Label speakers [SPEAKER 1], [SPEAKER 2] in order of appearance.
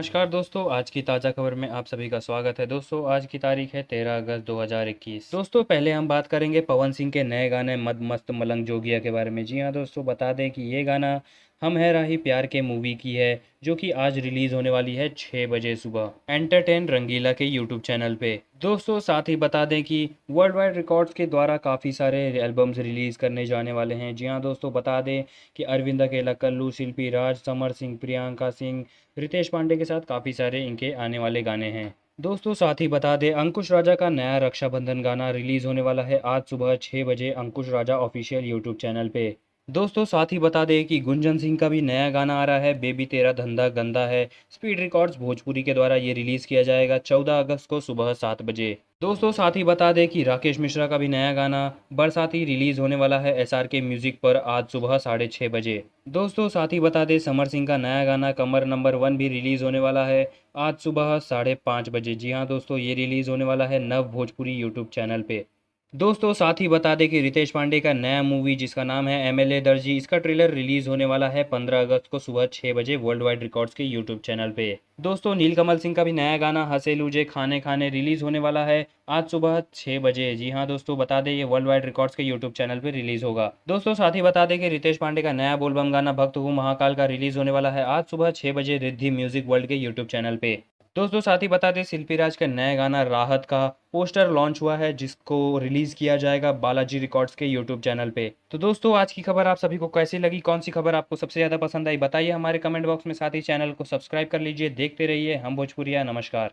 [SPEAKER 1] नमस्कार दोस्तों, आज की ताज़ा खबर में आप सभी का स्वागत है। दोस्तों, आज की तारीख है 13 अगस्त 2021। दोस्तों, पहले हम बात करेंगे पवन सिंह के नए गाने मद मस्त मलंग जोगिया के बारे में। जी हाँ दोस्तों, बता दें कि ये गाना हम है राही प्यार के मूवी की है, जो कि आज रिलीज़ होने वाली है 6 बजे सुबह एंटरटेन रंगीला के यूट्यूब चैनल पे। दोस्तों, साथ ही बता दें कि वर्ल्ड वाइड रिकॉर्ड्स के द्वारा काफ़ी सारे एल्बम्स रिलीज़ करने जाने वाले हैं। जी हाँ दोस्तों, बता दें कि अरविंद अकेला, कल्लू, शिल्पी राज, समर सिंह, प्रियंका सिंह, रितेश पांडे के साथ काफ़ी सारे इनके आने वाले गाने हैं। दोस्तों, साथ ही बता दें अंकुश राजा का नया रक्षाबंधन गाना रिलीज़ होने वाला है आज सुबह 6 बजे अंकुश राजा ऑफिशियल यूट्यूब चैनल पे। दोस्तों, साथ ही बता दें कि गुंजन सिंह का भी नया गाना आ रहा है, बेबी तेरा धंधा गंदा है। स्पीड रिकॉर्ड्स भोजपुरी के द्वारा ये रिलीज़ किया जाएगा 14 अगस्त को सुबह 7 बजे। दोस्तों, साथ ही बता दें कि राकेश मिश्रा का भी नया गाना बरसाती रिलीज़ होने वाला है SRK म्यूज़िक पर आज सुबह 6:30 बजे। दोस्तों, साथ ही बता दें समर सिंह का नया गाना कमर नंबर 1 भी रिलीज़ होने वाला है आज सुबह 5:30 बजे। जी हाँ दोस्तों, ये रिलीज़ होने वाला है नव भोजपुरी यूट्यूब चैनल पे। दोस्तों, साथ ही बता दें कि रितेश पांडे का नया मूवी जिसका नाम है MLA दर्जी, इसका ट्रेलर रिलीज़ होने वाला है 15 अगस्त को सुबह 6 बजे वर्ल्ड वाइड रिकॉर्ड्स के यूट्यूब चैनल पे। दोस्तों, नीलकमल सिंह का भी नया गाना हंसे लूजे खाने खाने रिलीज़ होने वाला है आज सुबह 6 बजे। जी हाँ दोस्तों, बता दें ये वर्ल्ड वाइड रिकॉर्ड्स के यूट्यूब चैनल पे रिलीज़ होगा। दोस्तों, साथ ही बता दें कि रितेश पांडे का नया बोलबम गाना भक्त हूँ महाकाल का रिलीज़ होने वाला है आज सुबह 6 बजे रिद्धि म्यूजिक वर्ल्ड के यूट्यूब चैनल पे। दोस्तों, साथ ही बता दें शिल्पी राज का नया गाना राहत का पोस्टर लॉन्च हुआ है, जिसको रिलीज़ किया जाएगा बालाजी रिकॉर्ड्स के यूट्यूब चैनल पे। तो दोस्तों, आज की खबर आप सभी को कैसी लगी, कौन सी खबर आपको सबसे ज़्यादा पसंद आई, बताइए हमारे कमेंट बॉक्स में। साथ ही चैनल को सब्सक्राइब कर लीजिए, देखते रहिए हम भोजपुरिया। नमस्कार।